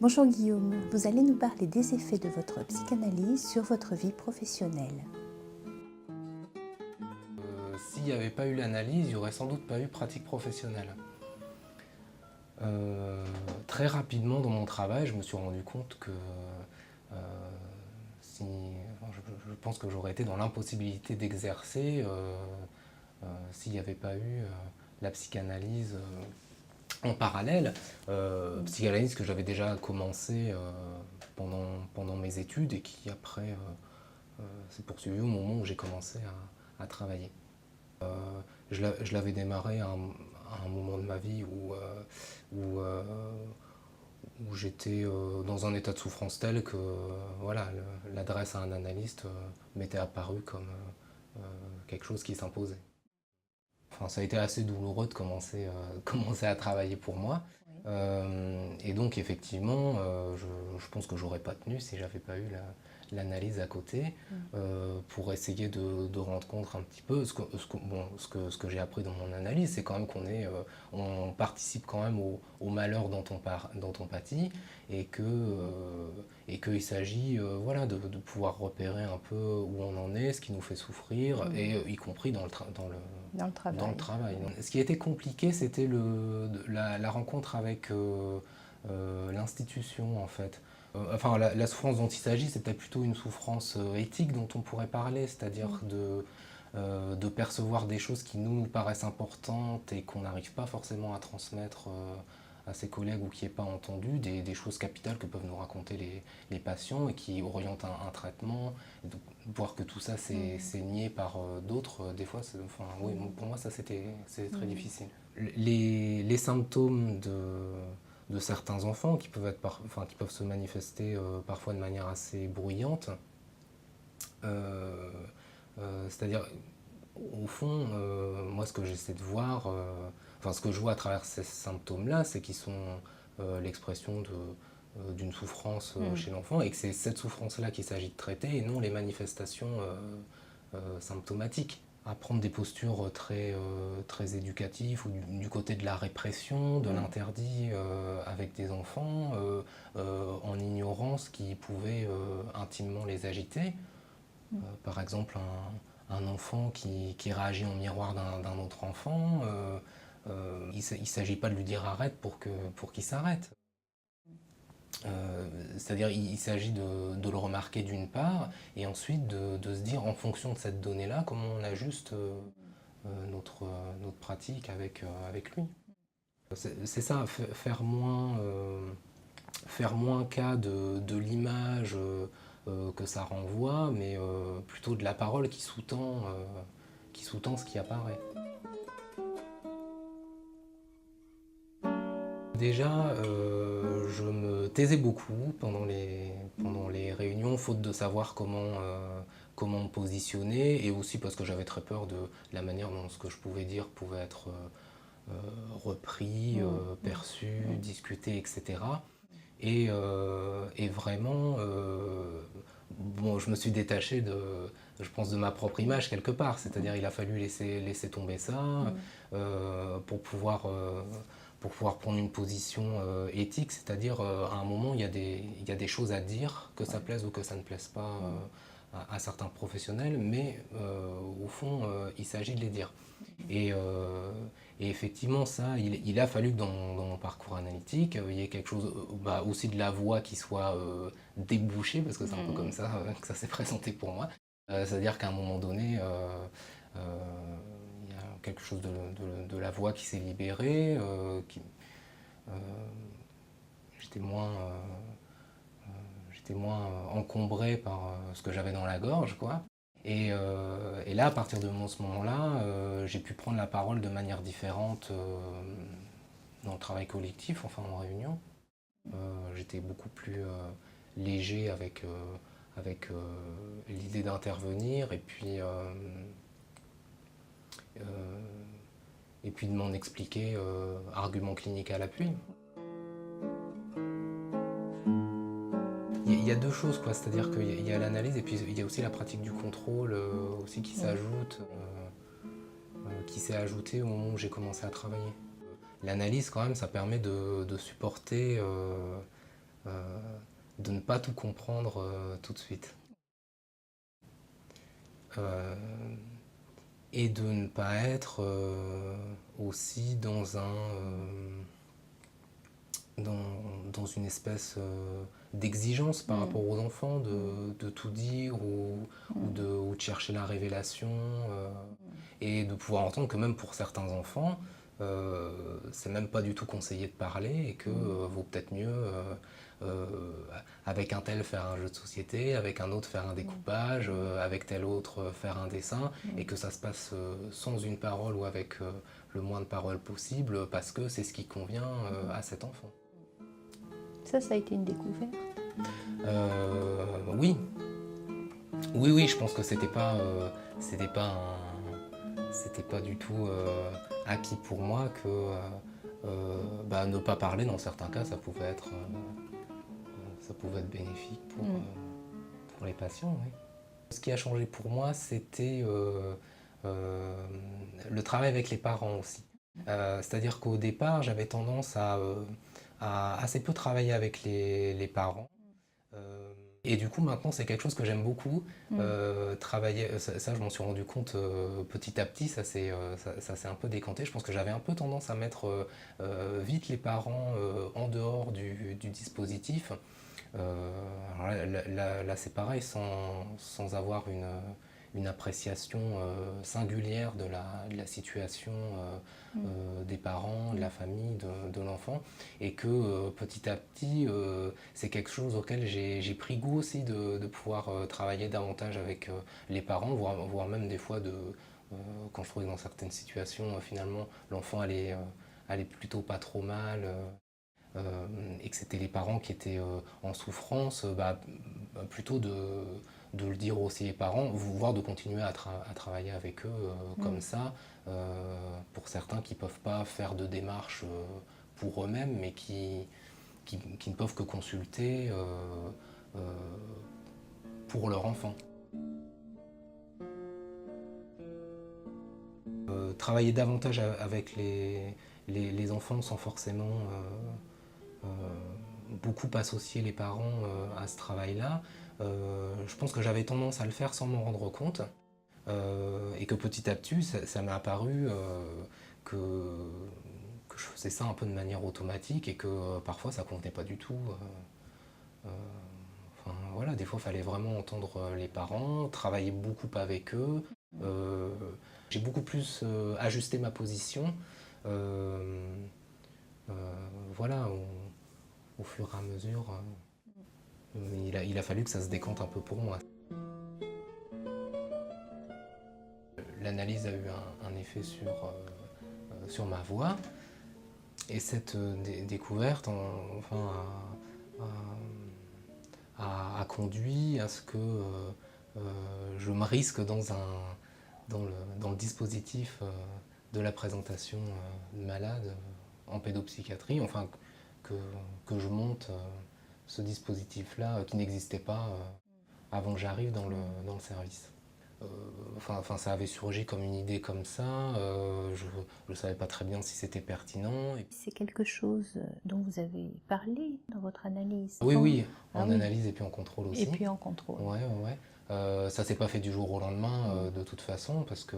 Bonjour Guillaume, vous allez nous parler des effets de votre psychanalyse sur votre vie professionnelle. S'il n'y avait pas eu l'analyse, il n'y aurait sans doute pas eu pratique professionnelle. Très rapidement dans mon travail, je me suis rendu compte que je pense que j'aurais été dans l'impossibilité d'exercer s'il n'y avait pas eu la psychanalyse en parallèle. Psychanalyse que j'avais déjà commencé pendant mes études et qui après s'est poursuivie au moment où j'ai commencé à travailler. Je l'avais démarré à un moment de ma vie où j'étais dans un état de souffrance tel que voilà, l'adresse à un analyste m'était apparue comme quelque chose qui s'imposait. Enfin, ça a été assez douloureux de commencer à travailler pour moi. Et donc effectivement, je pense que j'aurais pas tenu si j'avais pas eu l'analyse à côté pour essayer de rendre compte un petit peu ce que j'ai appris dans mon analyse, c'est quand même on participe quand même au malheur dont on pâtit et qu'il s'agit voilà, de pouvoir repérer un peu où on en est, ce qui nous fait souffrir, et y compris dans le travail. Donc, ce qui était compliqué, c'était la rencontre avec l'institution, en fait. Enfin, la souffrance dont il s'agit, c'était plutôt une souffrance éthique dont on pourrait parler, c'est-à-dire de percevoir des choses qui nous paraissent importantes et qu'on n'arrive pas forcément à transmettre à ses collègues ou qui n'est pas entendu, des choses capitales que peuvent nous raconter les patients et qui orientent un traitement. Et de voir que tout ça c'est nié par d'autres, des fois, enfin, oui, pour moi ça c'était très difficile. Les symptômes de certains enfants qui peuvent, qui peuvent se manifester parfois de manière assez bruyante, c'est-à-dire au fond, moi ce que j'essaie de voir, ce que je vois à travers ces symptômes-là, c'est qu'ils sont l'expression d'une souffrance chez l'enfant et que c'est cette souffrance-là qu'il s'agit de traiter et non les manifestations symptomatiques. À prendre des postures très éducatives ou du côté de la répression, de l'interdit avec des enfants, en ignorant ce qui pouvait intimement les agiter. Par exemple, un enfant qui réagit en miroir d'un autre enfant, il ne s'agit pas de lui dire arrête pour qu'il s'arrête. C'est-à-dire il s'agit de le remarquer d'une part et ensuite de se dire en fonction de cette donnée-là comment on ajuste notre pratique avec lui. C'est ça, faire moins cas de l'image que ça renvoie, mais plutôt de la parole qui sous-tend ce qui apparaît. Déjà, je me taisais beaucoup pendant les réunions, faute de savoir comment me positionner, et aussi parce que j'avais très peur de la manière dont ce que je pouvais dire pouvait être repris, perçu, discuté, etc. Et vraiment, bon, je me suis détaché je pense, de ma propre image quelque part. C'est-à-dire, il a fallu laisser tomber ça pour pouvoir prendre une position éthique. C'est-à-dire, à un moment, il y a des choses à dire, que ça plaise ou que ça ne plaise pas à certains professionnels, mais au fond, il s'agit de les dire. Et effectivement, ça, il a fallu que dans mon parcours analytique, il y ait quelque chose aussi de la voix qui soit débouchée, parce que c'est un peu comme ça que ça s'est présenté pour moi. C'est-à-dire qu'à un moment donné, il y a quelque chose de la voix qui s'est libérée, j'étais moins, encombré par ce que j'avais dans la gorge, quoi. Et là, à partir de ce moment-là, j'ai pu prendre la parole de manière différente dans le travail collectif, enfin en réunion. J'étais beaucoup plus léger avec l'idée d'intervenir et puis de m'en expliquer arguments cliniques à l'appui. Il y a deux choses, quoi. C'est-à-dire qu'il y a l'analyse et puis il y a aussi la pratique du contrôle aussi qui s'ajoute, qui s'est ajoutée au moment où j'ai commencé à travailler. L'analyse, quand même, ça permet de supporter de ne pas tout comprendre tout de suite. Euh, et de ne pas être aussi dans, dans une espèce d'exigence par rapport aux enfants, de tout dire ou de chercher la révélation et de pouvoir entendre que même pour certains enfants, c'est même pas du tout conseillé de parler et que vaut peut-être mieux euh, avec un tel faire un jeu de société, avec un autre faire un découpage, avec tel autre faire un dessin et que ça se passe sans une parole ou avec le moins de paroles possible parce que c'est ce qui convient à cet enfant. Ça a été une découverte. Oui, oui, je pense que c'était pas du tout acquis pour moi que ne pas parler dans certains cas, ça pouvait être bénéfique pour les patients. Oui. Ce qui a changé pour moi, c'était le travail avec les parents aussi. C'est-à-dire qu'au départ, j'avais tendance à assez peu travailler avec les parents. Et du coup, maintenant, c'est quelque chose que j'aime beaucoup. Travailler, ça, je m'en suis rendu compte petit à petit, ça s'est un peu décanté. Je pense que j'avais un peu tendance à mettre vite les parents en dehors du dispositif. Alors là, c'est pareil, sans avoir une appréciation singulière de la situation des parents, de la famille, de l'enfant, et que petit à petit, c'est quelque chose auquel j'ai pris goût aussi de pouvoir travailler davantage avec les parents, voire même des fois quand je trouvais que dans certaines situations, finalement, l'enfant allait plutôt pas trop mal. Et que c'était les parents qui étaient en souffrance, plutôt de le dire aussi les parents, voire de continuer à travailler avec eux comme ça, pour certains qui ne peuvent pas faire de démarche pour eux-mêmes, mais qui ne peuvent que consulter euh, pour leur enfant. Travailler davantage avec les enfants sans forcément euh, beaucoup associer les parents à ce travail-là. Je pense que j'avais tendance à le faire sans m'en rendre compte. Et que petit à petit, ça m'est apparu que, que je faisais ça un peu de manière automatique et que parfois ça convenait pas du tout. Enfin, voilà, des fois, il fallait vraiment entendre les parents, travailler beaucoup avec eux. Euh, j'ai beaucoup plus ajusté ma position. Euh, euh, voilà, au fur et à mesure. Il a fallu que ça se décante un peu pour moi. L'analyse a eu un effet sur ma voix. Et cette découverte enfin, a conduit à ce que je me risque dans le dispositif de la présentation de malades en pédopsychiatrie, enfin que, que je monte ce dispositif-là qui n'existait pas avant que j'arrive dans le service. Enfin, ça avait surgi comme une idée comme ça. Je ne savais pas très bien si c'était pertinent. C'est quelque chose dont vous avez parlé dans votre analyse. Oui, oui, en analyse et puis en contrôle aussi. Et puis en contrôle. Ouais, ouais, ouais. Ça s'est pas fait du jour au lendemain de toute façon parce que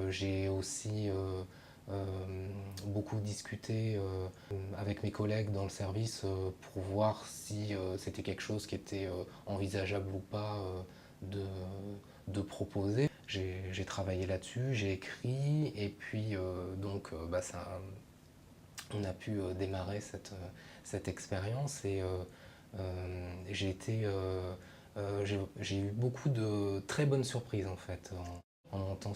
j'ai aussi beaucoup discuté avec mes collègues dans le service pour voir si c'était quelque chose qui était envisageable ou pas de, de proposer. J'ai travaillé là-dessus, j'ai écrit et puis on a pu démarrer cette expérience et j'ai eu beaucoup de très bonnes surprises en fait en montant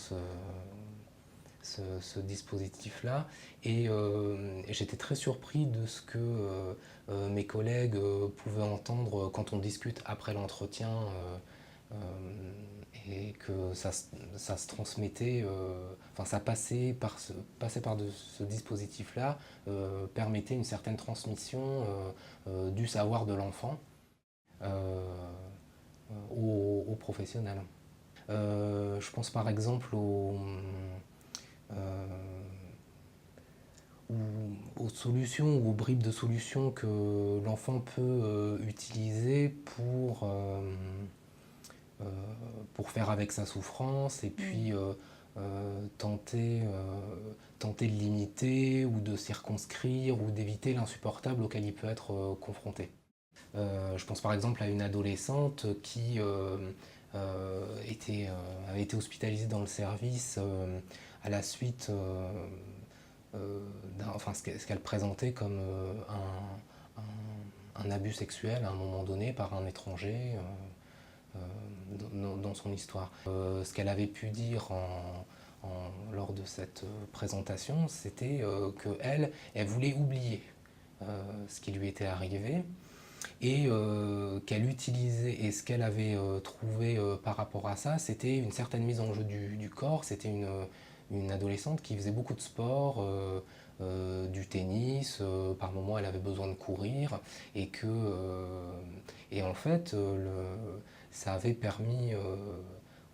ce dispositif-là et j'étais très surpris de ce que mes collègues pouvaient entendre quand on discute après l'entretien et que ça se transmettait, enfin ça passait par ce dispositif-là, permettait une certaine transmission du savoir de l'enfant aux professionnels. Je pense par exemple euh, aux solutions ou aux bribes de solutions que l'enfant peut utiliser pour faire avec sa souffrance et puis tenter de limiter ou de circonscrire ou d'éviter l'insupportable auquel il peut être confronté. Je pense par exemple à une adolescente qui avait été hospitalisée dans le service à la suite ce qu'elle présentait comme un abus sexuel à un moment donné par un étranger dans son histoire. Ce qu'elle avait pu dire lors de cette présentation, c'était qu'elle voulait oublier ce qui lui était arrivé et qu'elle utilisait, et ce qu'elle avait trouvé par rapport à ça, c'était une certaine mise en jeu du corps. C'était une adolescente qui faisait beaucoup de sport, du tennis, par moments elle avait besoin de courir, et en fait ça avait permis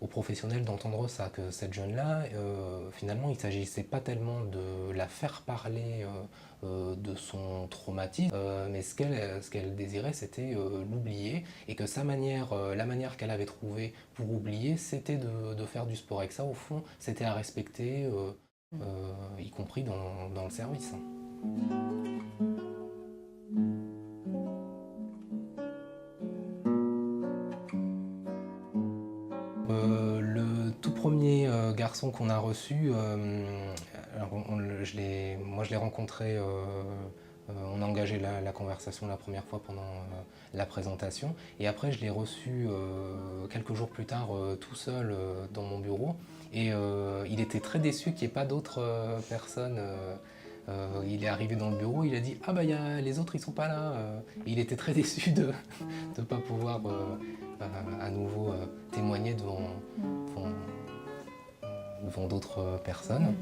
aux professionnels d'entendre ça, que cette jeune-là, finalement, il ne s'agissait pas tellement de la faire parler de son traumatisme, mais ce qu'elle désirait, c'était l'oublier, et que la manière qu'elle avait trouvée pour oublier, c'était de faire du sport, et que ça, au fond, c'était à respecter, y compris dans le service. Le tout premier garçon qu'on a reçu, alors moi je l'ai rencontré, on a engagé la conversation la première fois pendant la présentation, et après je l'ai reçu quelques jours plus tard tout seul dans mon bureau, et il était très déçu qu'il n'y ait pas d'autres personnes. Il est arrivé dans le bureau, il a dit ah bah les autres ils sont pas là. Et il était très déçu de ne pas pouvoir à nouveau témoigner devant d'autres personnes.